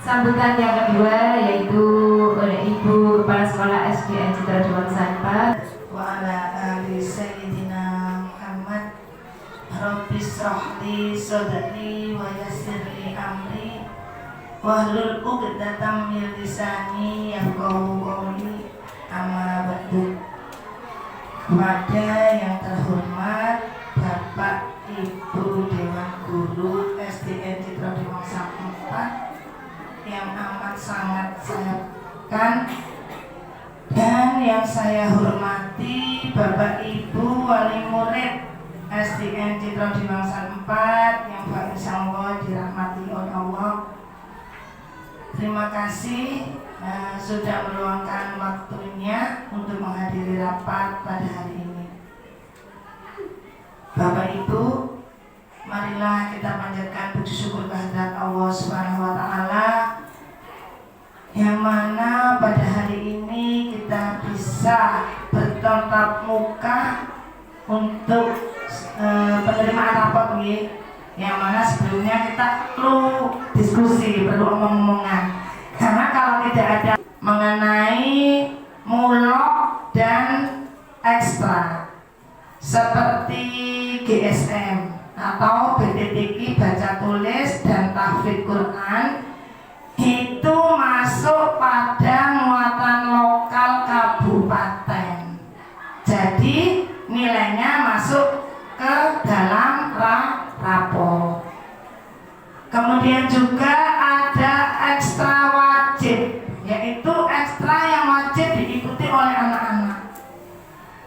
Sambutan yang kedua yaitu oleh Ibu Kepala Sekolah SDN Citra Dewangsa 4 wa ala ali sayyidina Muhammad Rabbi shrahli sadri wa yassirli amri wahlul 'uqdatam min lisani yafqahu qawli amma ba'du. Kepada yang terhormat Bapak Ibu Dewan Guru SDN Citra Dewangsa 4 yang amat sangat saya kan dan yang saya hormati Bapak Ibu Wali Murid SDN Citra Dewangsa 4 yang insyaallah dirahmati oleh Allah. Terima kasih sudah meluangkan waktunya untuk menghadiri rapat pada hari ini. Bapak Ibu, marilah kita panjatkan puji syukur kehadirat Allah Subhanahu wa taala yang mana pada hari ini kita bisa bertatap muka untuk penerimaan rapat ini, yang mana sebelumnya kita perlu diskusi, perlu omong-omongan, karena kalau tidak ada mengenai mulok dan ekstra seperti GSM atau BTTQ baca tulis dan tahfidz Quran itu masuk pada muatan lokal kabupaten, jadi nilainya masuk ke dalam rapor. Kemudian juga ada ekstra wajib, yaitu ekstra yang wajib diikuti oleh anak-anak,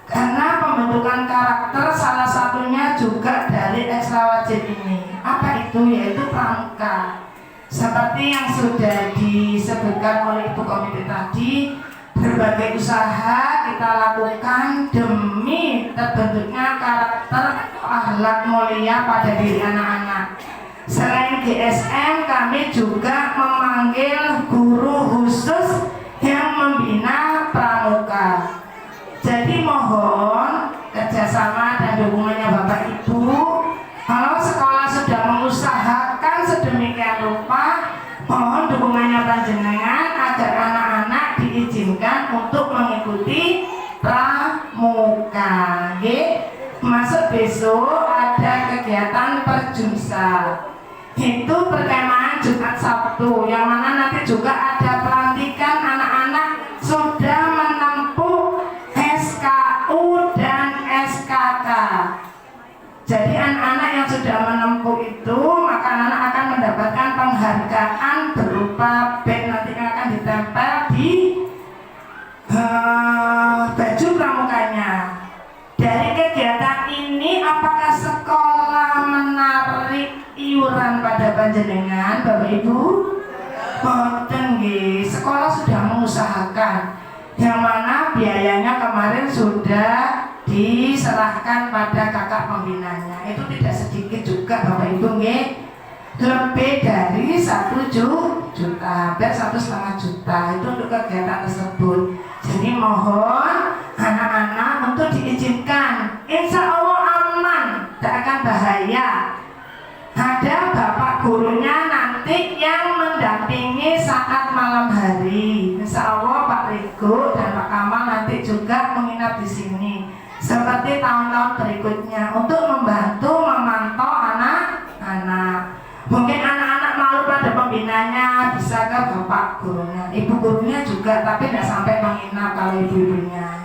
karena pembentukan karakter salah satunya juga dari ekstra wajib ini. Apa itu? Yaitu pramuka. Seperti yang sudah disebutkan oleh Ibu Komite tadi, berbagai usaha kita lakukan demi terbentuknya karakter akhlak mulia pada diri anak-anak. Selain GSM, kami juga memanggil guru khusus yang membina pramuka. Jadi mohon kerjasama dan dukungannya Bapak Ibu. Kalau sekolah sudah mengusahakan sedemikian rupa, mohon dukungannya panjenengan agar anak-anak diizinkan untuk mengikuti pramuka. Masuk besok ada kegiatan perjumsa, itu perkemahan Jumat Sabtu, yang mana nanti juga ada pelantikan anak-anak sudah menempuh SKU dan SKK. Jadi anak-anak yang sudah menempuh itu, maka anak akan mendapatkan penghargaan berupa badge, nanti akan ditempel di baju pramukanya. Dari kegiatan ini, apakah sekolah menarik iuran pada panjenengan, Bapak Ibu? Boten nggih, sekolah sudah mengusahakan, yang mana biayanya kemarin sudah diserahkan pada kakak pembinanya. Itu tidak sedikit juga Bapak Ibu nggih, lebih dari 1 juta, hampir 1,5 juta itu untuk kegiatan tersebut. Jadi mohon anak-anak untuk diizinkan, insya Allah aman, tidak akan bahaya. Ada bapak gurunya nanti yang mendampingi saat malam hari. Insya Allah Pak Rigo dan Pak Kamal nanti juga menginap di sini seperti tahun-tahun berikutnya untuk membantu memantau anak-anak. Mungkin anak-anak malu pada pembinanya, bisa ke bapak gurunya, ibu gurunya juga, tapi tidak sampai menginap kalau ibu-ibunya.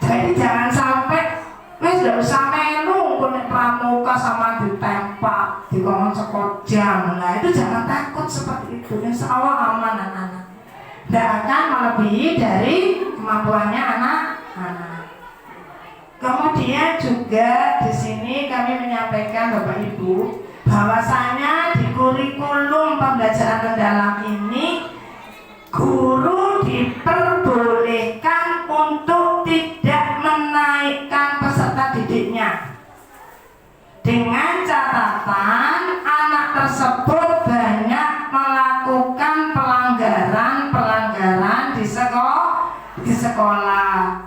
Jadi jangan sampai sudah usah melu kulit pramuka sama ditempak di kolong sekojam. Nah itu jangan takut seperti itu. Insya Allah aman anak-anak, tidak akan melebihi dari kemampuannya anak-anak. Kemudian juga di sini kami menyampaikan Bapak Ibu bahwasanya di kurikulum pembelajaran mendalam ini guru diperbolehkan untuk tidak menaikkan peserta didiknya, dengan catatan anak tersebut banyak melakukan pelanggaran di sekolah.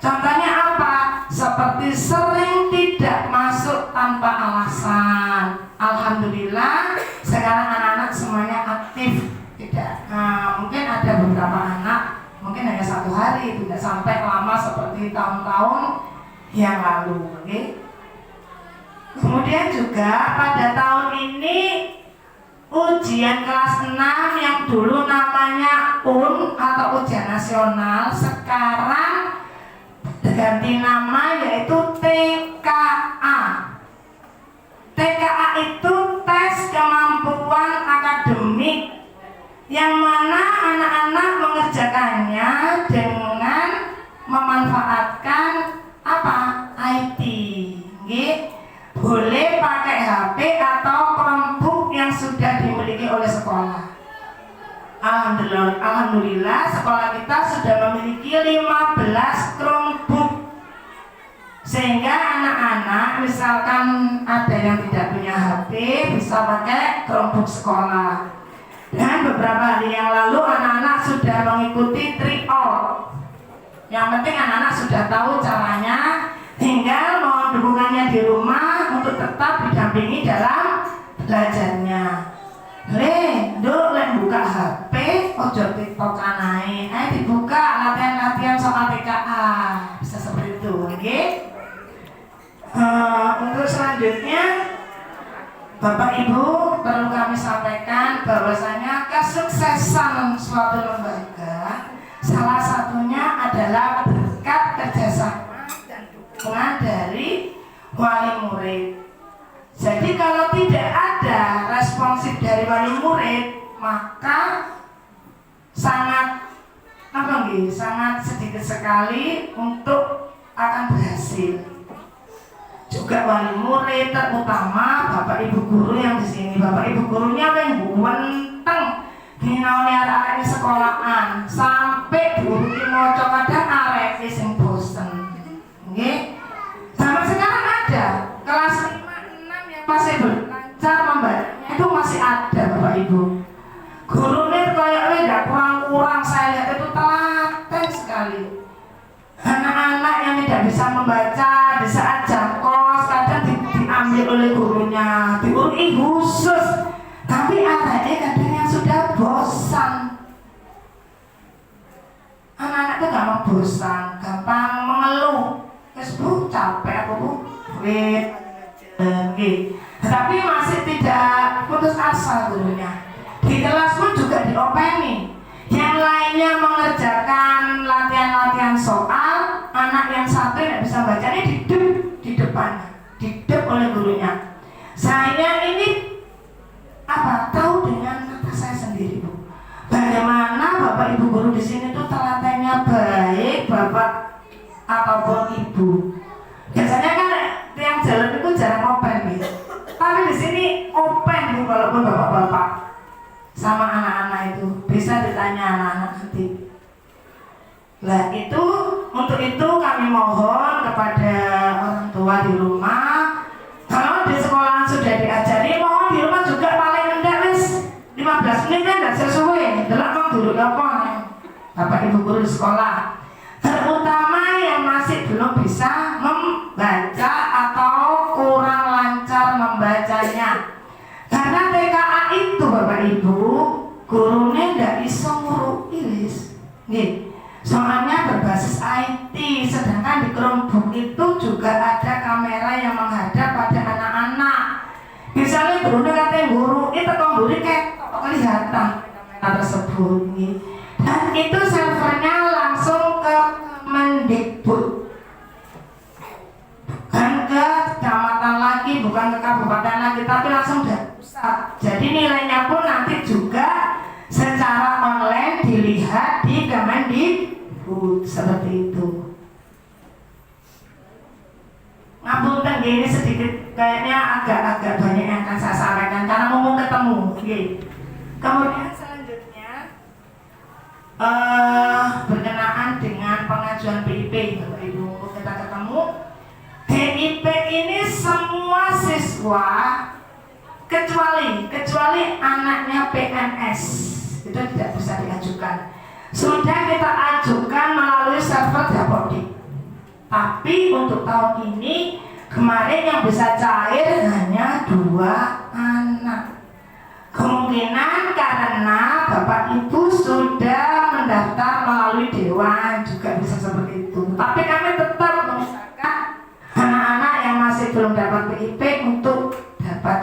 Contohnya apa? Seperti sering tidak masuk tanpa alasan. Alhamdulillah sekarang anak-anak semuanya aktif hari, tidak sampai lama seperti tahun-tahun yang lalu. Okay? Kemudian juga pada tahun ini ujian kelas 6 yang dulu namanya UN atau ujian nasional sekarang ganti nama yaitu TKA. TKA itu tes kemampuan akademik yang mana anak-anak mengerjakannya dengan memanfaatkan apa? IT. Boleh pakai HP atau Chromebook yang sudah dimiliki oleh sekolah. Alhamdulillah sekolah kita sudah memiliki 15 Chromebook, sehingga anak-anak misalkan ada yang tidak punya HP bisa pakai Chromebook sekolah. Dan beberapa hari yang lalu anak-anak sudah mengikuti trial. Yang penting anak-anak sudah tahu caranya, tinggal mohon dukungannya di rumah untuk tetap didampingi dalam belajarnya. Buka HP, ojo TikTok anae, dibuka latihan-latihan soal TKA, bisa seperti itu, oke? Untuk selanjutnya, Bapak Ibu perlu kami sampaikan bahwasanya kesuksesan suatu lembaga salah satunya adalah berkat kerjasama dan dukungan dari wali murid. Jadi kalau tidak ada responsif dari wali murid, maka sangat sedikit sekali untuk akan berhasil. Juga wali murid, terutama Bapak Ibu guru yang di sini. Bapak Ibu gurunya kan buwenteng dinaune arek sekolahan sampai guru ki maca kadang arek sing bosen. Nggih. Sampai sekarang ada kelas 5, 6 yang masih belajar membacanya itu masih ada Bapak Ibu. Gurunya kayaknya tidak kurang-kurang, saya lihat itu telaten sekali. Anak-anak yang tidak bisa membaca di saat jam kos kadang diambil oleh gurunya, diurui khusus. Tapi anaknya kadang yang sudah bosan. Anak-anak itu gampang bosan, gampang mengeluh. Bu, capek aku bu, tapi masih tidak putus asa gurunya. Di kelas pun juga diopeni. Yang lainnya mengerjakan latihan-latihan soal, anak yang satu yang tidak bisa baca ini di depannya, didep oleh gurunya. Saya ini tahu dengan mata saya sendiri bu. Bagaimana Bapak Ibu guru di sini tuh telatennya baik, Bapak ataupun Ibu. Biasanya kan yang jalan itu jarang open gitu. Tapi di sini open bu, walaupun bapak-bapak sama anak-anak itu bisa ditanya anak-anak nanti. Nah itu untuk itu kami mohon kepada orang tua di rumah, kalau di sekolah sudah diajari, mohon di rumah juga paling rendah 15 menit kan tidak sesuai. Delok mau dulu apa Bapak Ibu guru di sekolah, terutama yang masih belum bisa membaca atau kurang lancar membacanya. Karena TKA itu Bapak Ibu, gurunya tidak bisa ngurui soalnya berbasis IT, sedangkan di Chromebook itu juga ada kamera yang menghadap pada anak-anak. Misalnya gurunya katanya guru, itu guru ketok kelihatan kamera tersebut. Dan itu servernya langsung ke Mendikbud, bukan ke kecamatan lagi, bukan ke kabupaten lagi, tapi langsung dari pusat. Jadi nilainya pun nanti juga secara online dilihat di Kemendikbud seperti itu. Ngapunten ini sedikit kayaknya agak banyak yang akan saya sampaikan karena mau ketemu. Kemudian selanjutnya berkenaan dengan pengajuan PIP, Bapak Ibu, kita ketemu. PIP ini semua siswa kecuali anaknya PNS itu tidak bisa diajukan. Sudah kita ajukan melalui server Dapodik. Tapi untuk tahun ini kemarin yang bisa cair hanya 2 anak. Kemungkinan karena Bapak Ibu sudah mendaftar melalui Dewan juga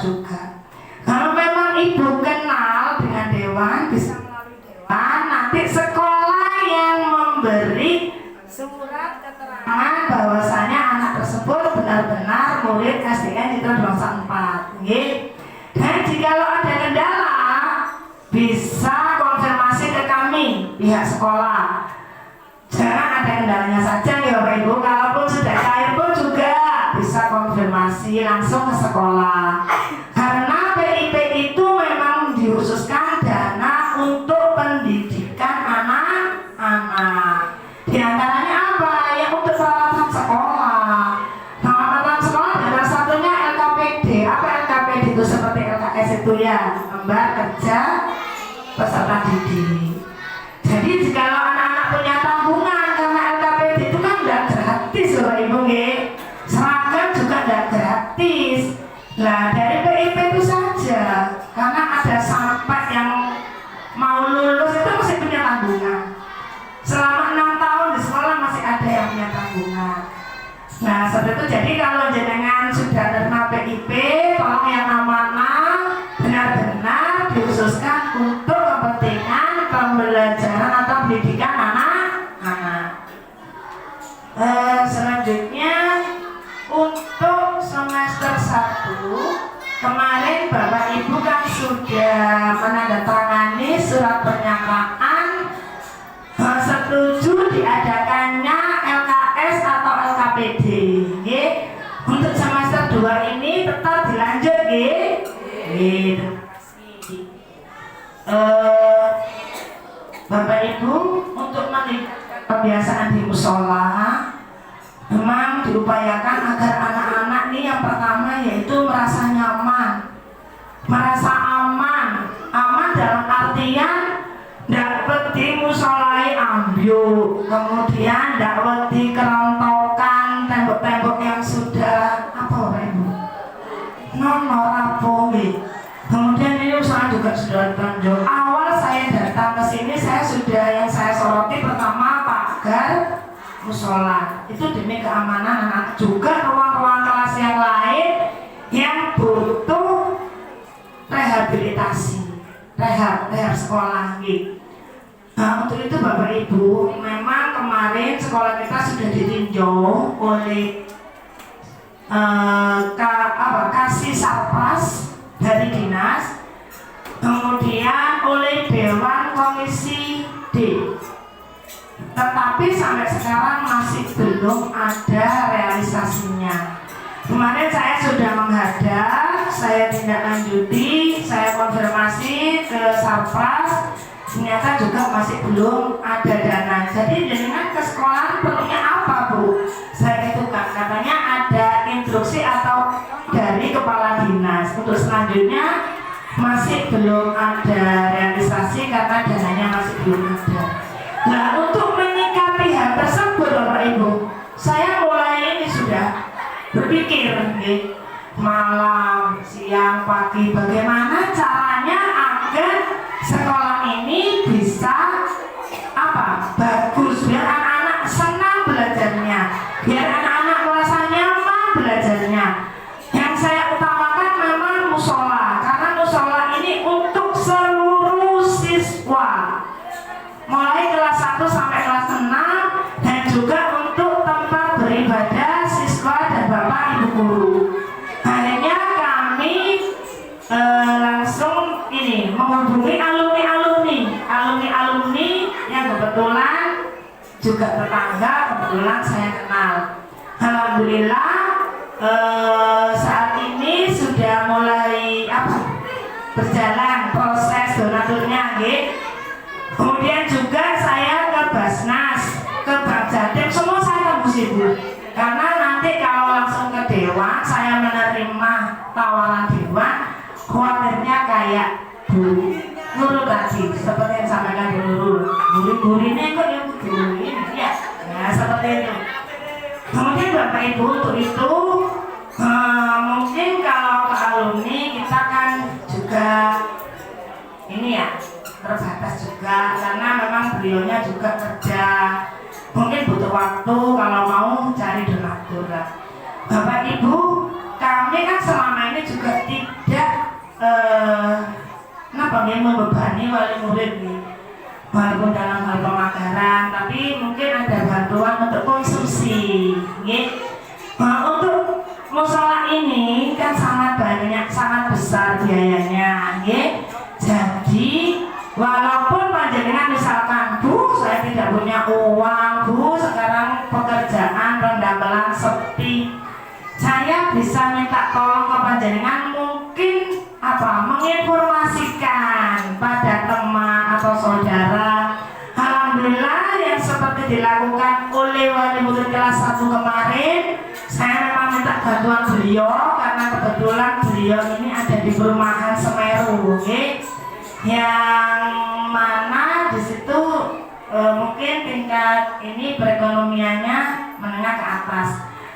juga. Kalau memang ibu kenal dengan dewan, bisa melalui dewan, nanti sekolah yang memberi surat keterangan bahwasanya anak tersebut benar-benar murid SDN Citra Dewangsa 4. Dan jikalau ada kendala, bisa konfirmasi ke kami pihak sekolah. Jangan ada kendalanya saja ya Bapak Ibu. Kalaupun sudah cair pun juga bisa konfirmasi langsung ke sekolah. Karena PIP itu memang dikhususkan dana untuk pendidikan anak-anak. Di antaranya apa? Ya untuk peralatan sekolah. Nah, peralatan sekolah dan satunya LKPD. Apa LKPD itu? Seperti LKS itu ya, lembar kerja peserta didik. Jadi jika anak-anak punya tabungan, karena LKPD itu kan tidak gratis Bapak Ibu nggih. Seragam juga tidak gratis. Nah, dari PIP itu saja, karena ada sampai yang mau lulus itu masih punya tabungan. Selama 6 tahun di sekolah masih ada yang punya tabungan. Nah, seperti itu. Jadi kalau jenengan sudah terima PIP, tolong yang amanah benar-benar dikhususkan untuk kepentingan pembelajaran atau pendidikan anak-anak. Selanjutnya untuk semester 1 kemarin Bapak Ibu kan sudah menandatangani surat pernyataan setuju diadakannya LKS atau LKPD. Untuk semester 2 ini tetap dilanjut terima kasih. Bapak Ibu, untuk meningkatkan kebiasaan di musola, memang diupayakan agar anak-anak ini yang pertama yaitu merasa nyaman, merasa aman. Aman dalam artian ndak wedi musolai ambyuk, kemudian ndak wedi kerontokan tembok-tembok yang sudah apa Bapak Ibu? Nono rapuh. Kemudian ini usaha juga sudah ditonjol. Awal saya datang ke sini yang saya soroti pertama pagar musola. Itu demi keamanan anak, juga ruang-ruang kelas yang lain yang butuh rehabilitasi, rehab sekolah gitu. Nah, untuk itu Bapak Ibu, memang kemarin sekolah kita sudah ditinjau oleh kasih sarpas dari dinas, kemudian oleh Dewan Komisi D. Tetapi sampai sekarang masih belum ada realisasinya. Kemarin saya sudah menghadap, saya tindak lanjuti, saya konfirmasi ke sarpas, ternyata juga masih belum ada dana. Jadi dengan ke sekolah perlunya apa Bu? Saya itu katanya ada instruksi atau dari kepala dinas. Untuk selanjutnya masih belum ada realisasi karena dananya masih belum ada. Nah, untuk menyikapi hal tersebut Bapak Ibu, saya mulai ini sudah berpikir malam, siang, pagi, bagaimana caranya agar sekolah ini bisa bagus, biar anak-anak senang belajarnya, biar anak-anak merasa nyaman belajarnya. Yang saya utamakan memang musola, karena musola ini untuk seluruh siswa mulai kelas 1 sampai kelas 6, dan juga untuk tempat beribadah siswa dan bapak ibu guru. Akhirnya kami langsung menghubungi alumni yang kebetulan juga tetangga, kebetulan saya kenal. Alhamdulillah saat ini sudah mulai berjalan proses donaturnya. Kemudian juga saya ke Basnas, ke Bank Jatim, semua saya tembus Ibu. Karena nanti kalau langsung ke Dewan, saya menerima tawaran Dewan, khawatirnya kayak Bu Nurul tadi, seperti yang disampaikan Bu Nurul. Guri-gurinya kok yang begini ya. Nah, seperti itu. Kemudian Bapak Ibu, untuk itu mungkin kalau ke alumni kita kan juga terbatas juga, karena memang beliaunya juga kerja, mungkin butuh waktu kalau mau cari donatur. Bapak Ibu, kami kan selama ini juga tidak kenapa dia membebani wali murid nih, walaupun dalam hal pemagaran, tapi mungkin ada bantuan untuk konsumsi, gitu. Nah, untuk musola ini kan sangat banyak, sangat besar biayanya, gitu. Jadi walaupun panjenengan misalkan, Bu, saya tidak punya uang, Bu, sekarang pekerjaan rendamelan sepi, saya bisa minta tolong ke panjenengan, mungkin menginformasikan pada teman atau saudara. Alhamdulillah yang seperti dilakukan oleh wali murid kelas 1 kemarin, saya memang minta bantuan beliau karena kebetulan beliau ini ada di perumahan Semeru, okay? Yang mana di situ mungkin tingkat ini perekonomiannya menengah ke atas.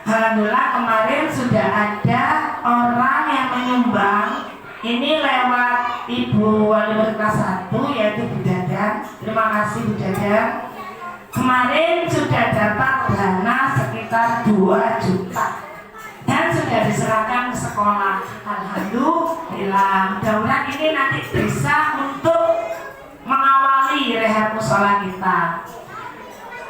Alhamdulillah kemarin sudah ada orang yang menyumbang ini lewat Ibu Wali Murid kelas 1 yaitu Bu Dadang. Terima kasih Bu Dadang. Kemarin sudah dapat dana sekitar 2 juta dan sudah diserahkan ke sekolah. Alhamdulillah, mudah-mudahan ini nanti bisa untuk mengawali rehab musola kita.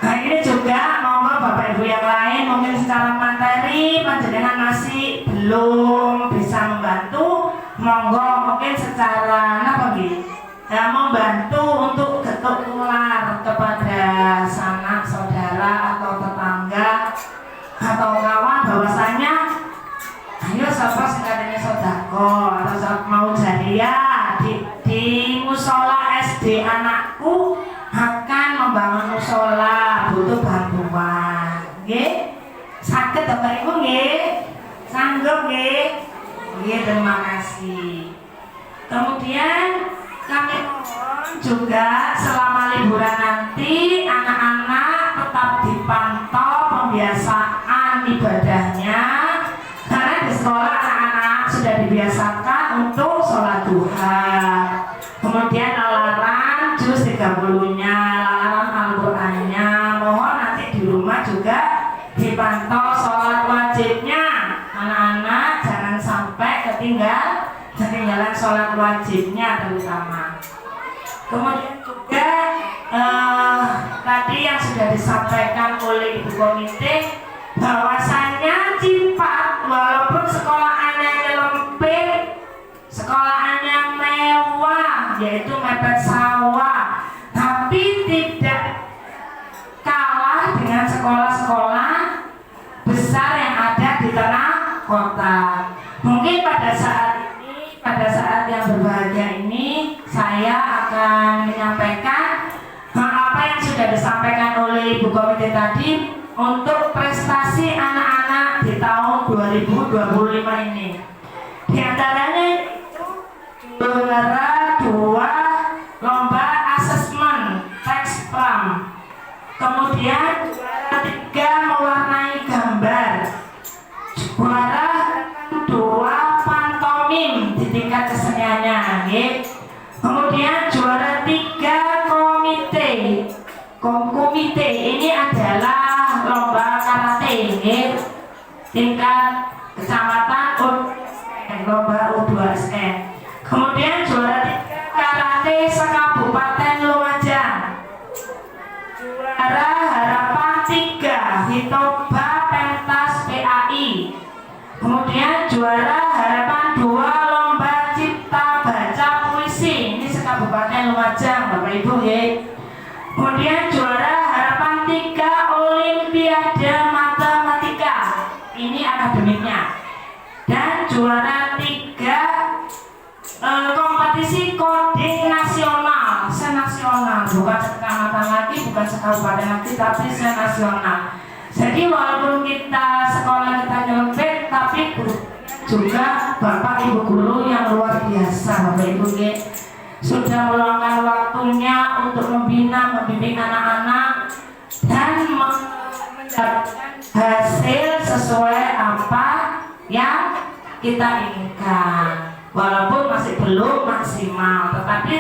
Nah ini juga monggo Bapak Ibu yang lain mungkin secara materi panjenengan masih belum bisa membantu, monggo mungkin secara membantu untuk getuk tular kepada sanak saudara atau tetangga atau kawan bahwasanya ayo siapa sekadangnya sodako atau mau jariah di musola SD anakku akan membangun musola, butuh bantuan, nggih. Saged Bapak Ibu nggih? Sanggup nggih? Nggih, terima kasih. Kemudian kami mohon juga selama liburan nanti anak-anak tetap dipantau pembiasaan ibadahnya karena di sekolah anak-anak sudah dibiasakan untuk sholat duha. Kemudian alarm juz 30-nya, alarm Al-Qur'annya. Mohon nanti di rumah juga dipantau sholat wajibnya. Anak-anak jangan sampai ketinggalan sholat wajibnya terutama. Kemudian juga tadi yang sudah disampaikan oleh Ibu Komite bahwasannya Cipat walaupun sekolahannya nyelempit, sekolahannya mewah yaitu mepet sawah, tapi tidak kalah dengan sekolah-sekolah besar yang ada di tengah kota. Mungkin pada saat yang berbahagia ini saya akan menyampaikan apa yang sudah disampaikan oleh Ibu Komite tadi untuk prestasi anak-anak di tahun 2025 ini. Di antaranya juara 2 lomba asesmen teks pram, kemudian juara 3 mewarnai gambar, juara 2 pantomim di tingkat keseniannya, kemudian juara 3 komite ini adalah lomba karate tingkat kecamatan lomba U2SN. Kemudian juara 3 karate sekabupaten Lumajang, juara harapan 3 Hitoba pentas PAI, kemudian juara harapan 2 lomba cipta baca puisi ini sekabupaten Lumajang Bapak Ibu ya. Kemudian juara harapan 3 Olimpiade Matematika ini akademiknya, dan juara 3 kompetisi coding nasional, senasional, bukan sekecamatan lagi, bukan sekabupaten lagi, tapi senasional. Jadi walaupun kita sekolah kita nyelempit, tapi juga Bapak Ibu guru yang luar biasa Bapak Ibu sudah meluangkan waktunya untuk membina, membimbing anak-anak dan mendapatkan hasil sesuai apa yang kita inginkan. Walaupun masih belum maksimal, tetapi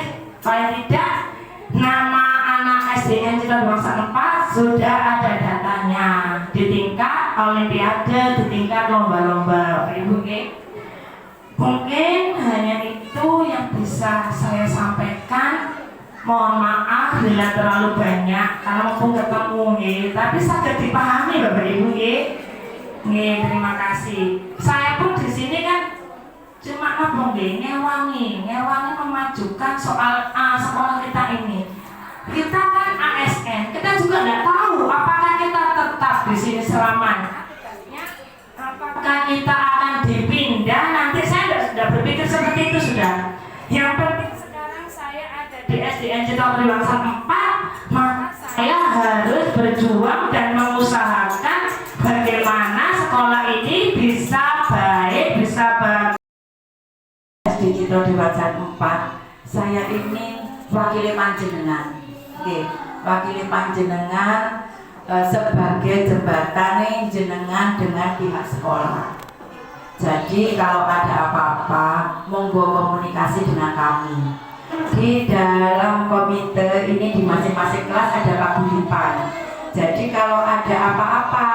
paling tidak nama anak SDN Cirebon 4 sudah ada datanya di tingkat olimpiade, di tingkat lomba-lomba. Ibu mungkin hanya itu. sampaikan. Mohon maaf bila terlalu banyak karena mumpung ketemu nggih, tapi saged dipahami Bapak Ibu nggih. Nggih, terima kasih. Saya pun di sini kan cuma ngomong nggih, ngewangi memajukan soal sekolah kita ini. Kita kan ASN, kita juga tidak tahu apakah kita tetap di sini selamanya. Apakah kita akan dipindah? Nanti saya sudah berpikir seperti itu sudah. Yang penting sekarang saya ada di SDN Citra Triwangsa 4, maka saya harus berjuang dan mengusahakan bagaimana sekolah ini bisa baik, bisa bagus. SD Citra Triwangsa 4, saya ini wakili panjenengan. Oke, wakili panjenengan sebagai jembatan jenengan dengan pihak sekolah. Jadi kalau ada apa-apa, monggo komunikasi dengan kami. Di dalam komite ini di masing-masing kelas ada paguyuban. Jadi kalau ada apa-apa,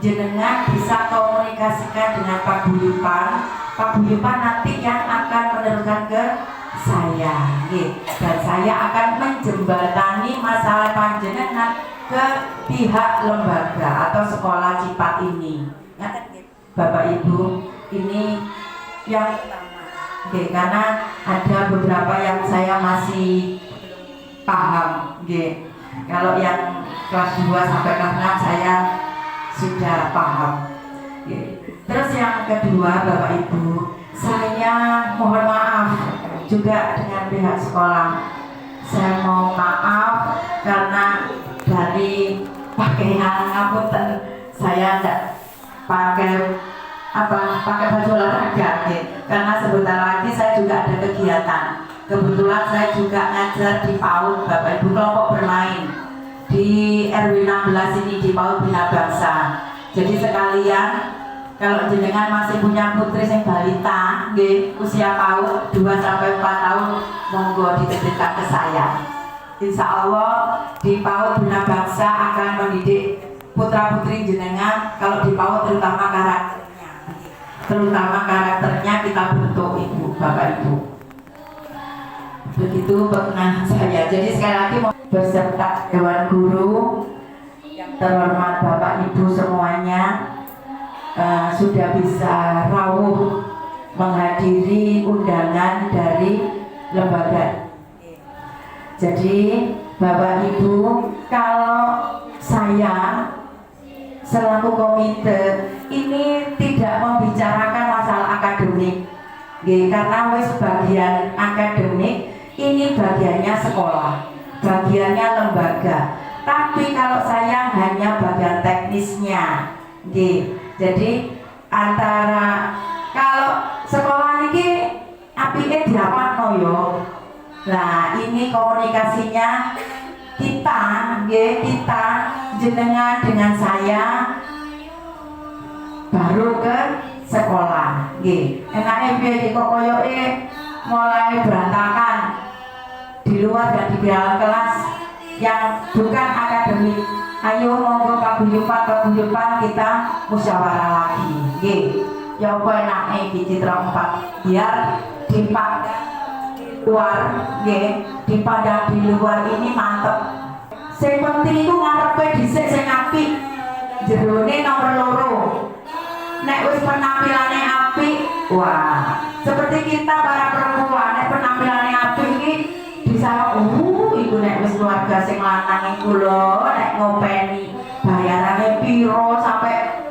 jenengan bisa komunikasikan dengan paguyuban. Paguyuban nanti yang akan meneruskan ke saya, dan saya akan menjembatani masalah panjenengan ke pihak lembaga atau sekolah Cipat ini. Bapak Ibu, ini yang pertama, karena ada beberapa yang saya masih paham, kalau yang kelas 2 sampai kelas 6 saya sudah paham. Terus yang kedua, Bapak Ibu, saya mohon maaf juga dengan pihak sekolah. Saya mohon maaf karena dari pakaian ngapunten saya tidak pakai baju olahraga, karena sebentar lagi saya juga ada kegiatan. Kebetulan saya juga ngajar di PAUD, Bapak Ibu, kelompok bermain di RW 16 ini di PAUD Bina Bangsa. Jadi sekalian, kalau jenengan masih punya putri yang balita, usia PAUD 2-4 tahun, monggo dititipkan ke saya. Insya Allah di PAUD Bina Bangsa akan mendidik putra putri jenengan. Kalau di PAUD terutama karakternya kita bentuk, Ibu, Bapak Ibu. Begitu perkenalan saya. Jadi sekali lagi beserta Dewan Guru yang terhormat Bapak Ibu semuanya, sudah bisa rawuh menghadiri undangan dari lembaga. Jadi Bapak Ibu, kalau saya selaku komite ini tidak membicarakan masalah akademik, karena wis bagian akademik ini bagiannya sekolah, bagiannya lembaga. Tapi kalau saya hanya bagian teknisnya, jadi antara kalau sekolah ini apike diapakno yo. Nah, ini komunikasinya kita jenengan dengan saya baru ke sekolah. Enake piye kok koyoke mulai berantakan di luar dan di dalam kelas yang bukan akademik. Ayo monggo paguyuban kita musyawarah lagi. Ya apa enake di Citra 4 biar dipandang luar, dipandang di luar ini mantep. Sing penting iku ngarepe dhisik sing apik, jerone nomor loro. Nek wis penampilane apik, wah, seperti kita para perempuan, nek penampilane apik iki bisa iku nek wis keluarga sing lanang iku lho, nek ngopeni bayarane piro sampai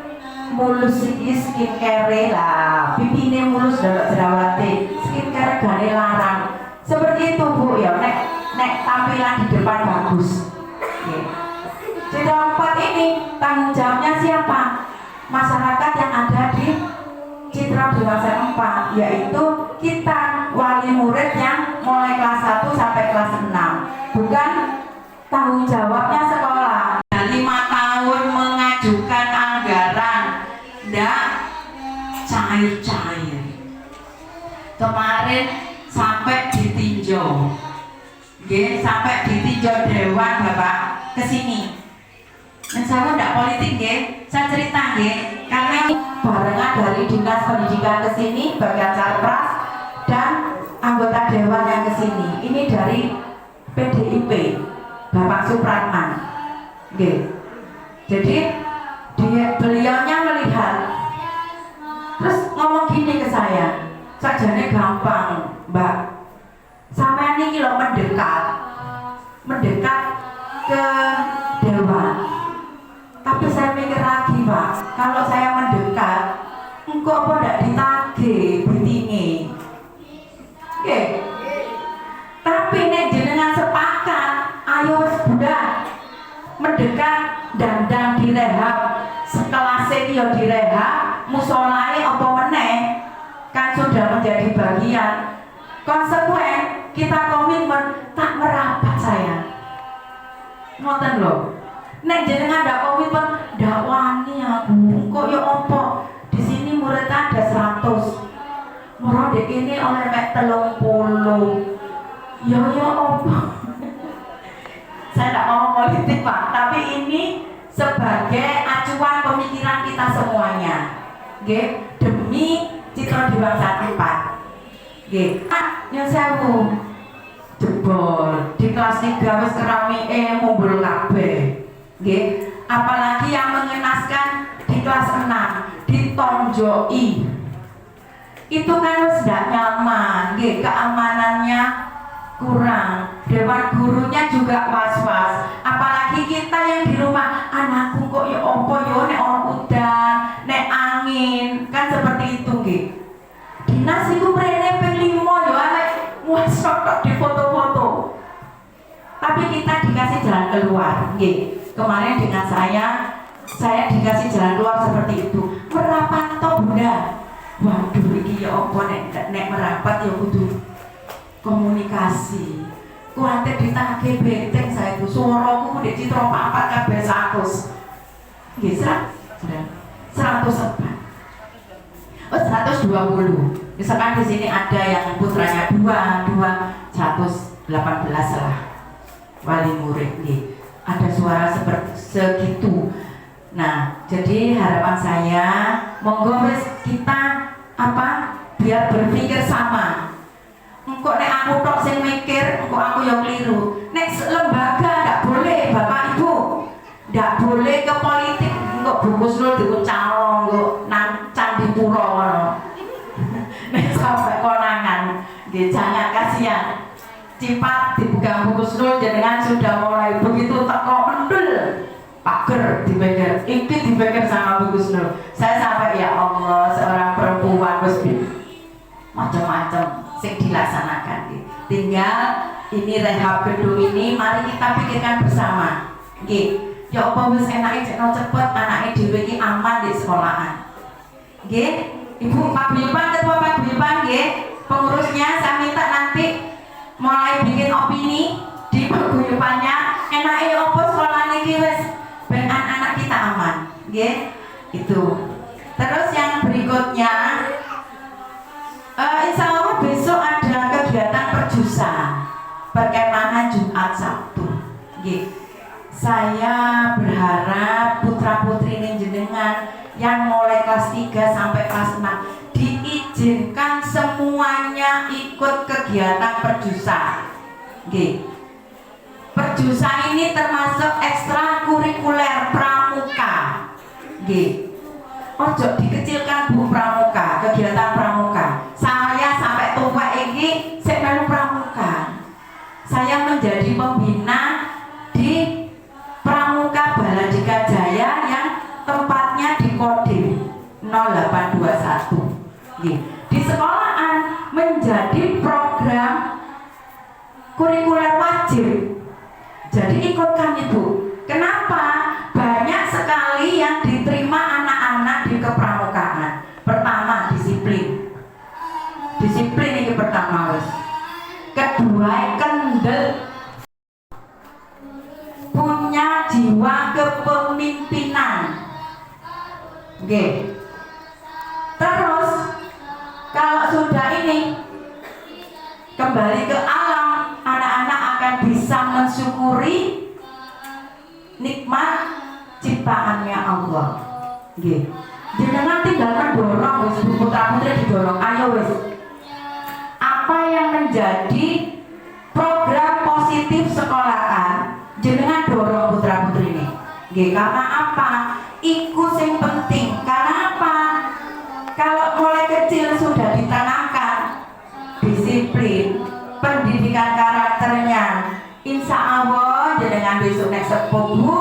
mulus iki skincare lah, pipine mulus delok jerawate, skincare gane larang. Seperti itu Bu ya, nek tampilan di depan bagus. Citra 4 ini tanggung jawabnya siapa? Masyarakat yang ada di Citra Triwangsa 4, yaitu kita wali murid yang mulai kelas 1 sampai kelas 6. Bukan tanggung jawabnya sekolah. 5 tahun mengajukan anggaran, ndak cair-cair. Kemarin sampai ditinjau, sampai ditinjau Dewan Bapak kesini. Dan saya tidak politik, saya cerita, karena barengan dari Dinas Pendidikan kesini bagian Sarpras dan anggota dewan yang kesini. Ini dari PDIP, Bapak Supratman. Oke. Jadi beliaunya melihat, terus ngomong gini ke saya, sajane gampang, Mbak. Sampai ini lo mendekat ke dewan. Tapi saya mikir lagi, Pak, kalau saya mendekat, engkau apa ndak ditagih bitingi? Oke. Tapi nek jenengan sepakat, ayo wis budak mendekat dan direhab, sekelas iki yo direhab, musolae apa meneh kan sudah menjadi bagian konsekuen. Kita komitmen tak merapat saya. Ngoten lho. Nek jenengan ndak komitmen, ndak wani aku. Kok yo opo? Di sini murid ada 100. Moro dek ini oleh mek 30. Yo opo? Saya tidak ngomong politik, Pak, tapi ini sebagai acuan pemikiran kita semuanya, demi citra di bangsa tempat. Yang sewu jebol di kelas 3 wis keramike mumbul kabeh. Apalagi yang mengenaskan di kelas 6 ditonjoki. Itu kan wis ndak nyaman, keamanannya kurang, dewan gurunya juga was-was. Apalagi kita yang di rumah, anakku kok ya opo yo nek udan, nek angin, kan seperti itu nggih. Dinas iku mrene ping 5 yo arek muasok di foto-foto. Tapi kita dikasih jalan keluar, nggih. Kemarin dengan saya dikasih jalan keluar seperti itu. Merapat to, Bunda. Waduh iki ya opo nek merapat ya kudu komunikasi. Kuatir ditagih benteng saya itu suaraku di citra papat kabeh 100. Nggih, 104. Oh, 120. Misalkan di sini ada yang putranya 118 lah. Wali murid nih. Ada suara seperti segitu. Nah, jadi harapan saya monggo kita biar berpikir sama. Engkau nek aku tok sing mikir, engkau aku yang keliru. Nek lembaga ndak boleh, Bapak Ibu, ndak boleh ke politik. Engkau bungkus nol diku calon, engkau nang candi puro ngono. Nek sampai konangan, jangan kasihan. Cipat dibuka bungkus nol jenengan sudah mulai begitu teko mendul. Pager dipikir, iki dipikir sama bungkus nol. Saya sampai ya Allah, seorang perempuan macam-macam sing dilaksanakan. Tinggal ini rehab gedung ini, mari kita pikirkan bersama. Nggih, ya apa wis enake cekno cepet anake dhewe iki aman di sekolahan. Nggih, Ibu Paguyuban, Ketua Paguyuban nggih, pengurusnya saya minta nanti mulai bikin opini di paguyubannya. Enake ya apa sekolah niki wis ben anak kita aman. Nggih, itu. Terus yang berikutnya insya Allah besok ada kegiatan perjusa perkemahan Jumat Sabtu. Saya berharap putra putri jenengan yang mulai kelas 3 sampai kelas 6 diizinkan semuanya ikut kegiatan perjusa. Perjusa ini termasuk ekstrakurikuler pramuka. Ojo dikecilkan Bu pramuka, kegiatan pramuka. Saya sampai tua ini saya melu pramuka. Saya menjadi pembina di Pramuka Baladika Jaya yang tempatnya di Kodim 0821. Di sekolahan menjadi program kurikuler wajib. Jadi ikutkan Ibu. Kenapa? Banyak sekali yang diterima anak-anak di kepramukaan. Pertama, disiplin. Disiplin ini pertama wes. Kedua, kendel. Punya jiwa kepemimpinan. Oke. Terus kalau sudah ini kembali ke alam, anak-anak akan bisa mensyukuri nikmat ciptaannya Allah. Nggih. Jangan tinggal mendorong wis putra putri didorong, ayo wis. Apa yang menjadi program positif sekolahan jenengan dorong putra putri ini. Nggih, karena apa? Iku sing penting. Karena apa? Kalau mulai kecil sudah ditanamkan disiplin, pendidikan karakternya, insya Allah jenengan besok nek sepuh Bu,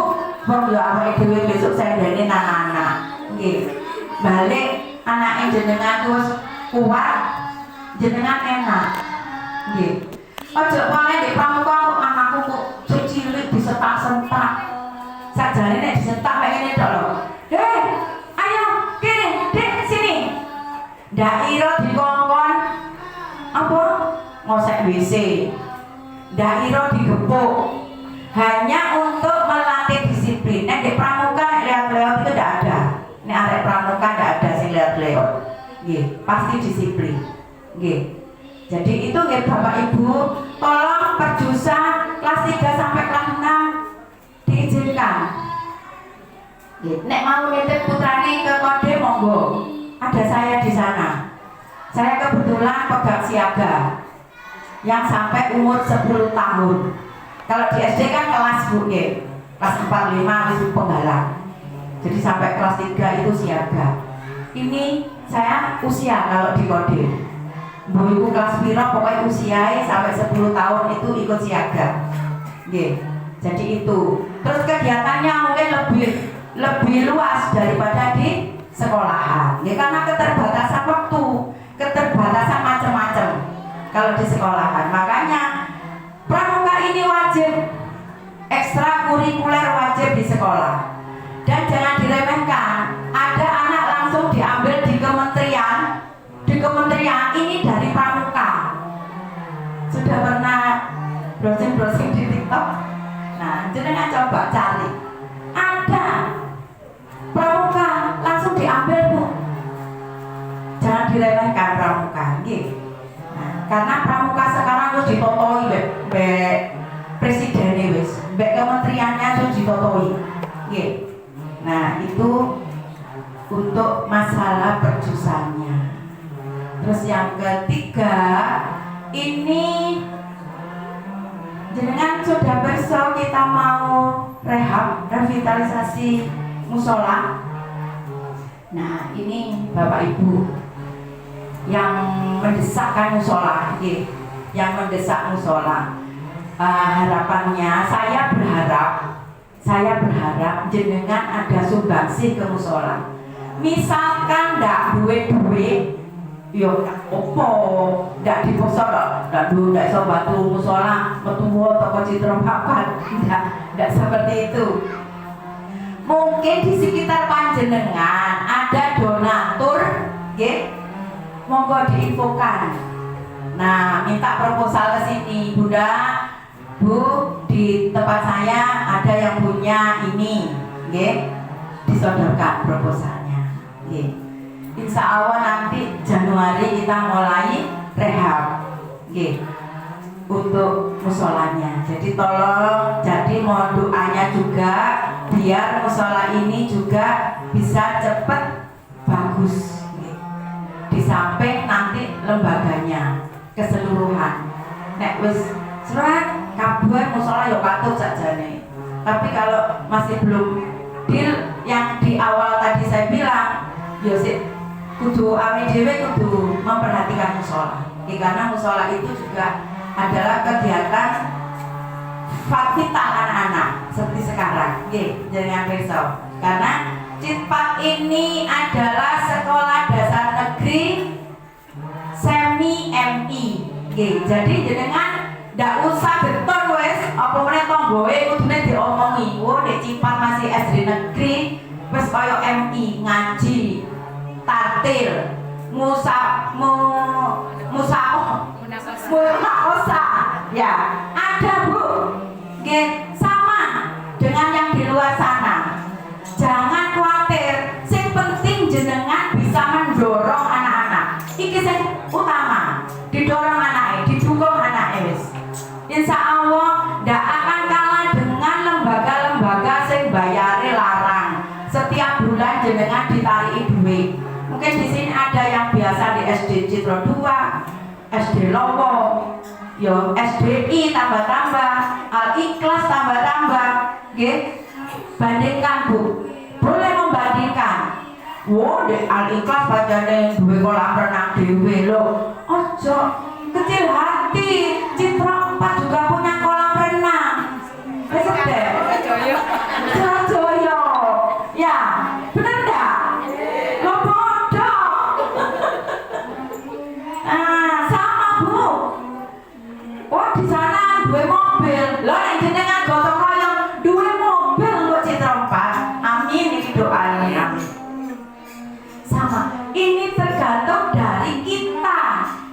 wong yo awake dhewe besok sendene anak-anak. Nggih. Balik anake jenengan terus kuat, jenengan enak. Nggih. Ojo wae nek pramuka anakku kok cilik disetak-sentak. Sajane nek disetak kayak ngene tok lho. Hei, ayo kene, Dek, sini. Ndak ira dikongkon apa? Ngosek WC. Ndak ira digepuk. Hanya untuk melatih disiplin. Nek di pramuka lihat-lihat itu ndak ada. Nek arek pramuka ndak ada sing lihat-lihat. Nggih, pasti disiplin. Nggih. Jadi itu nggih Bapak Ibu, tolong perjusa kelas 3 sampai kelas 6 diizinkan. Nggih, nek mau nitip putrane ke kode monggo. Ada saya di sana. Saya kebetulan pegang siaga yang sampai umur 10 tahun. Kalau di SD kan kelas Bu, nggih. Kelas 4, 5 wis penggalang. Jadi sampai kelas 3 itu siaga. Ini saya usia kalau di kode. Bu ibu kelas piro pokoknya usianya sampai 10 tahun itu ikut siaga. Nggih. Jadi itu. Terus kegiatannya mungkin lebih luas daripada di sekolahan. Ya karena keterbatasan waktu, keterbatasan macam-macam kalau di sekolahan. Makanya pramuka ini wajib, ekstrakurikuler wajib di sekolah. Dan jangan diremehkan. Ada anak langsung diambil di kementerian. Di kementerian ini dari pramuka. Sudah pernah browsing-browsing di TikTok? Nah, jenengan coba cari. Ada pramuka langsung diambil Bu. Jangan diremehkan pramuka, nggih. Nah, karena pramuka sekarang harus ditotoi mbek presiden wis, mbek kementeriannya harus ditotoi. Nggih. Nah, itu untuk masalah perjusannya. Terus yang ketiga, ini jenengan sudah berso kita mau revitalisasi musola. Nah, ini Bapak Ibu yang mendesakkan musola, yang mendesak musola. Harapannya saya berharap jenengan ada sumbangsih ke musola. Misalkan ndak duwe-duwe yo opo ndak diposok ndak iso bantu musola metu toko Citra papan, ndak seperti itu. Mungkin di sekitar panjenengan ada donatur, nggih. Monggo diinfokan. Nah, minta proposal ke sini, Bunda. Bu, di tempat saya ada yang punya ini, nggih. Disodorkan proposalnya. Nggih. Insya Allah nanti Januari kita mulai rehab, nggih. Untuk musolanya. Jadi tolong, jadi mohon doanya juga biar musola ini juga bisa cepat bagus. Di samping nanti lembaganya keseluruhan. Nek wis serat kabeh musola yo patut sakjane. Tapi kalau masih belum deal yang di awal tadi saya bilang, yo sik kudu awake dhewe kudu memperhatikan musola. Karena musola itu juga adalah kegiatan vital anak-anak seperti sekarang. Nggih, jangan risau. Karena Citpat ini adalah sekolah dasar negeri semi MI. Nggih, jadi jenengan ndak usah beton wis apa meneh tanggoe kudune diomongi. Oh, nek Citpat masih SD negeri wis kaya MI ngaji, tartil, munakosa. Ya, ada Bu. Nggih, sama dengan yang di luar sana. Jangan khawatir, sing penting jenengan bisa mendorong anak-anak. Iki sing utama, didorong anaknya, didukung anaknya wis. Insya Allah ndak akan kalah dengan lembaga-lembaga sing bayare larang. Setiap bulan jenengan ditariki duit. Mungkin di sini ada yang biasa di SD Citra 2, SD Lowo, yo SDI tambah-tambah, Al-Ikhlas tambah-tambah, nggih. Bandingkan Bu, boleh membandingkan. Wow, dek Al-Ikhlas bacane duwe kolam renang dhewe lho. Ojo kecil hati, Citra 4 juga punya kolam renang. Wis dek. Joyo. Ya, bener enggak? Lo bodoh. Sama Bu. Oh, di sana duwe mobil. Lo nek jenengan gotong royong duwe mobil kok Citra 4. Amin iki doane. Amin. Sama. Ini tergantung dari kita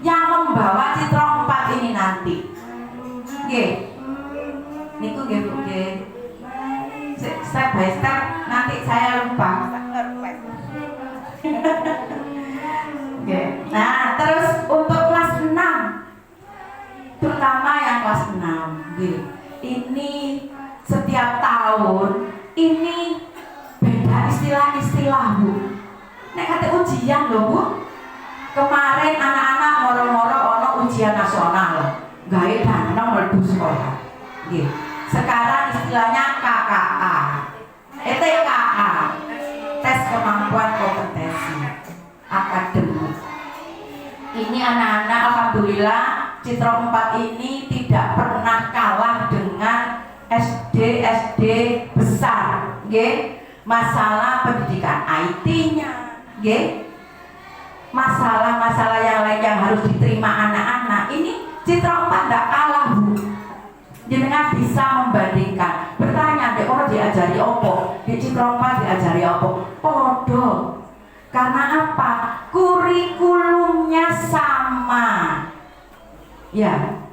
yang membawa Citra 4 ini nanti. Nggih. Niku nggih Bu nggih. Step by step nanti saya lupa. Oke. Nah, terus untuk kelas 6, terutama yang kelas 6, ini setiap tahun ini beda istilah-istilah Bu. Nek kata ujian loh Bu. Kemarin anak-anak moro-moro ono ujian nasional, gawe dana mlebu sekolah. Nggih. Sekarang istilahnya KKA, TKA, tes kemampuan kompetensi akademik. Ini anak-anak alhamdulillah Citra 4 ini tidak pernah kalah dengan SD besar, nggih. Masalah pendidikan IT-nya, nggih. Masalah-masalah yang lain yang harus diterima anak-anak ini Citra 4 tidak kalah Bu. Jenengan bisa membandingkan, bertanya dek orang diajari opo, di Citra 4 diajari opo, podo. Karena apa? Kurikulumnya sama. Ya,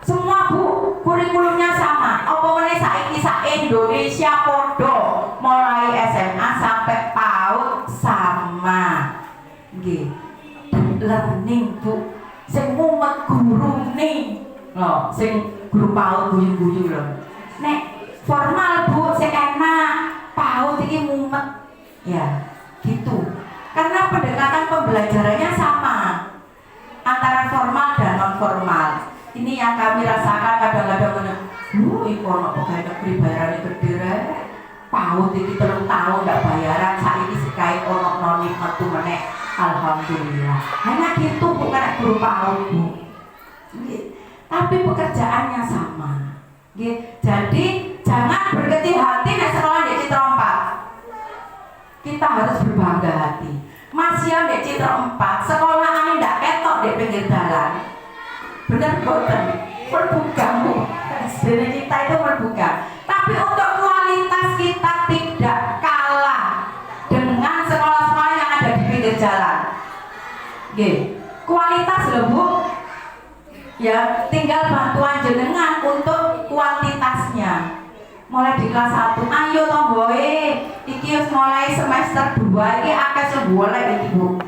semua Bu, kurikulumnya sama. Opo meneh saiki sak Indonesia podo, mulai SMA sampai PAUD sama. Nggih. Learning Bu, sing mumet gurune. Loh, sing guru PAUD guyu-guyu lho. Nek formal Bu sing enak, PAUD iki mumet. Ya, gitu. Karena pendekatan pembelajarannya sama antara formal dan non formal. Ini yang kami rasakan kadang-kadang iku ono pegawai negeri bayarane gede rek. PAUD iki 3 tahun ndak bayaran, saiki sekae ono nonip metu meneh. Alhamdulillah. Hanya gitu bukan guru PAUD Bu. Tapi pekerjaannya sama. Jadi jangan berkecil hati nek sekolah di Citra 4. Kita harus berbangga hati. Masih di Citra 4, sekolahan ndak ketok di pinggir jalan. Bener boten? Berbuka Bu. Sebenarnya kita itu berbuka. Tapi untuk kualitas kita tidak kalah dengan sekolah-sekolah yang ada di pinggir jalan. Kualitas loh Bu. Ya, tinggal bantuan jenengan untuk kuantitasnya. Mulai di kelas 1, ayo toh boy, iki mulai semester 2 iki akeh seboleh iki Bu.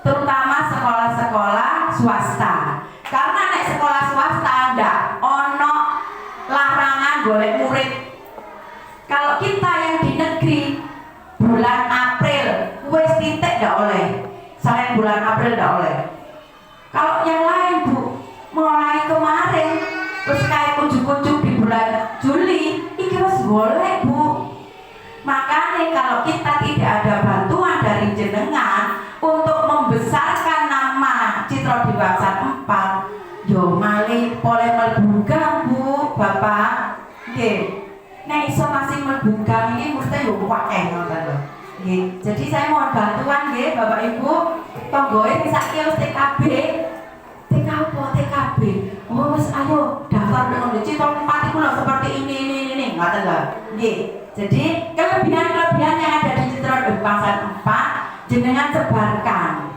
Terutama sekolah-sekolah swasta. Karena nek sekolah swasta ndak ono larangan golek murid. Kalau kita yang di negeri bulan April wis titik ndak oleh. Selain bulan April ndak oleh. Kalau yang lain Bu, mulai kemarin terus kayak ujuk-ujuk di bulan Juli iki wis boleh Bu. Makanya kalau kita tidak ada bantuan dari jenengan untuk membesarkan nama Citra Dewasa 4, yo malih boleh melbuka Bu Bapak. Nggih. Nek iso masih melbuka ini mesti yo akeh ngoten lho. Nggih. Jadi saya mohon bantuan nggih Bapak Ibu, tonggoe saiki wis TKB. TKB. Oh wis ayo daftar dengan Citra 4 iku lho seperti ini ngoten lho. Nggih. Jadi kelebihan-kelebihan yang ada di Citra Dewasa 4 jenengan sebarkan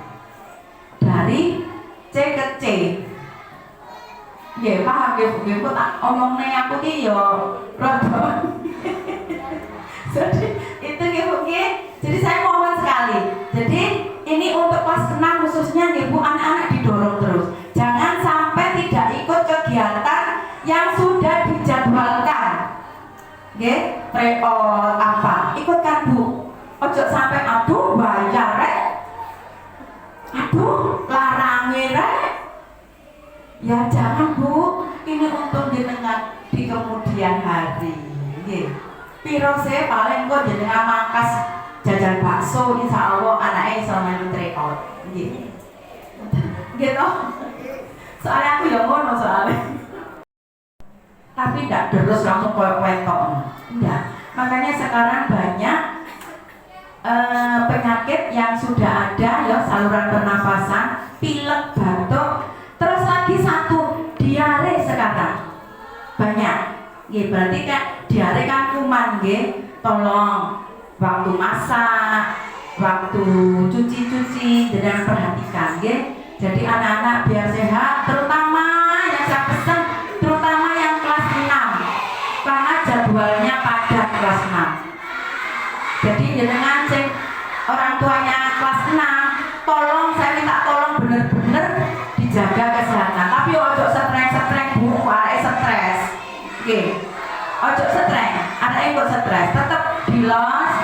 dari C ke C. Nggih, paham nggih Bu? Kok tak omongne aku ki yo rada. Jadi itu nggih Bu nggih. Jadi saya mohon sekali. Jadi ini untuk kelas 6 khususnya nggih Bu, anak-anak didorong terus. Jangan sampai tidak ikut kegiatan yang sudah dijadwalkan. Nggih, tryout apa? Ikutkan Bu. Ojo sampai aduh bayar rek. Aduh larange rek. Ya jangan Bu, ini untuk jenengan di kemudian hari. Nggih. Piro se paling kok jenengan mangkas jajan bakso insya Allah anaknya iso melu tryout. Nggih. Nggih toh? Soalnya aku ya ngono soalnya. Tapi tidak terus langsung koyok-koyok. Enggak. Makanya sekarang banyak penyakit yang sudah ada ya, saluran pernafasan, pilek, batuk, terus lagi satu diare sekarang banyak. Nggih, berarti kan diare kan kuman nggih. Tolong waktu masak, waktu cuci-cuci jangan perhatikan nggih. Jadi anak-anak biar sehat, terutama yang saya pesan, terutama yang kelas 6 karena jadwalnya padat kelas 6. Jadi jenengan sing orang tuanya kelas 6, tolong saya minta tolong bener-bener dijaga kesehatan. Tapi ojo stres Bu, arek stres. Nggih. Ojo stres, arek kok stres, tetep dilos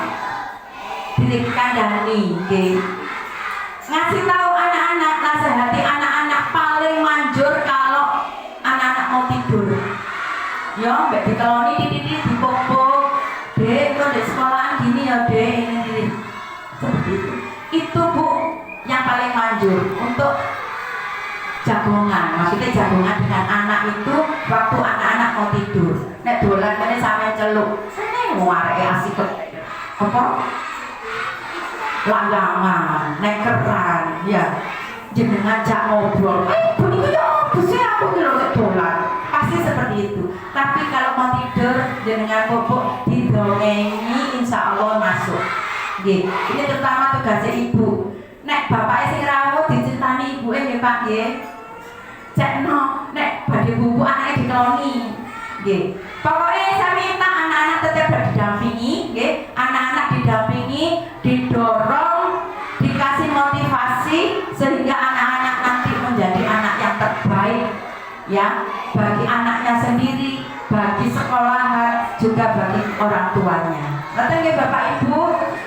dikandani nggih. Ngasih tahu anak-anak, nasihati anak-anak paling manjur kalau anak-anak mau tidur. Ya, mbak dikeloni titik-titik dipopok. Dek, kok di sekolahan gini ya, Dek, ini. Seperti itu. Itu Bu yang paling manjur untuk jagongan. Maksudnya jagongan dengan anak itu waktu anak-anak mau tidur. Nek dolan kene sampe celuk. Sene arek asik kok. Apa? Langgangan, nekeran, ya. Jenengan jak ngobrol. Bu niku yo buse aku ki lho dolan. Pasti seperti itu. Tapi kalau mau tidur jenengan bobok didongengi insya Allah masuk. Nggih. Ini terutama tugasnya ibu. Nek bapaknya sing rawuh dicritani ibuke nggih Pak nggih. Cekno nek badhe buku anake dikeloni. Nggih. Pokoknya saya minta anak-anak tetap didampingi, nggih. Anak-anak didampingi, didorong, dikasih motivasi sehingga anak-anak nanti menjadi anak yang terbaik ya, bagi anaknya sendiri, bagi sekolahan, juga bagi orang tuanya. Betul nggih Bapak Ibu?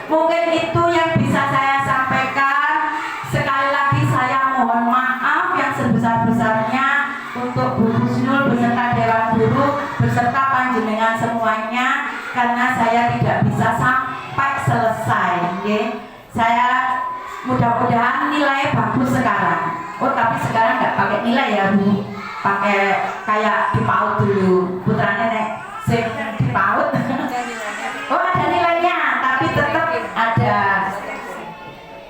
Mungkin itu yang bisa saya sampaikan. Sekali lagi saya mohon maaf yang sebesar-besarnya untuk Bu Husnul beserta Dewan Guru beserta panjenengan semuanya, karena saya tidak bisa sampai selesai. Okay? Saya mudah-mudahan nilai bagus sekarang. Oh tapi sekarang nggak pakai nilai ya Bu, pakai kayak dipaut dulu. Putranya nek sing dipaut. Oh ada nilainya, tapi tetap ada.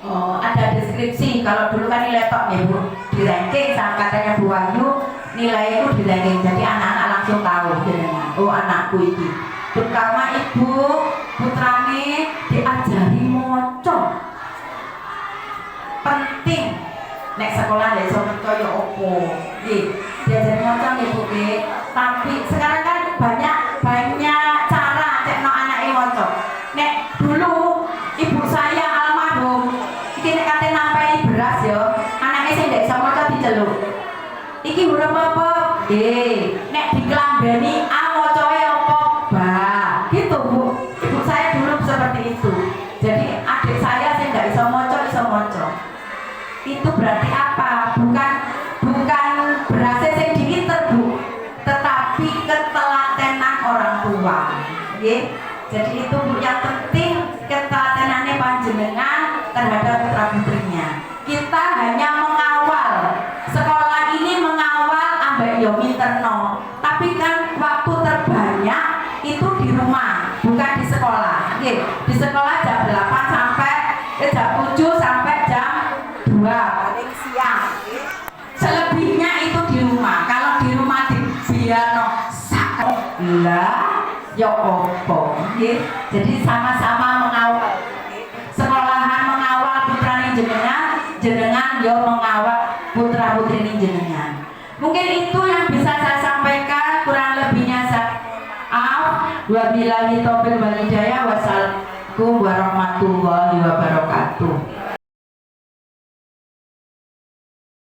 Oh ada deskripsi. Kalau dulu kan nilai tok ya Bu, di ranking sama katanya Bu Wahyu. Nilai itu di ranking, jadi anak-anak langsung tahu jenengan. Oh anakku ini. Terutama ibu putrane diajari moco. Penting. Nek sekolah ya iso moco ya opo. Nggih, diajari moco nggih Bu nggih. Tapi sekarang kan banyak cara cekno anake moco. Nek dulu ibu saya almarhum iki nek kate nampani beras ya, anake sing ndak iso moco diceluk. Iki huruf apa? Nek dikelambeni A mocoe apa? Ba. Gitu Bu. Ibu saya dulu seperti itu. Jadi adik saya sih nggak bisa moco. Itu berarti apa? Bukan berhasil sing diinter Bu, tetapi ketelatenan orang tua. Oke? Jadi itu Bu yang penting, ketelatenannya panjenengan terhadap putra putrinya. Kita hanya mengawal. Sekolah ini mengawal ambek yo minterno. Tapi kan waktu terbanyak itu di rumah, bukan di sekolah. Oke, di sekolah jam 8 sampai jam 7 sampai jam 2 paling siang. Selebihnya itu di rumah. Kalau di rumah dibiarno sak lah ya opo. Oke. Jadi sama-sama mengawal. Sekolahan mengawal putrane jenengan yo mengawal putra putri jenengan. Mungkin itu yang bisa saya sampaikan, kurang lebihnya saya maaf. Wabillahi taufiq wal hidayah. Wassalamualaikum warahmatullahi wabarakatuh.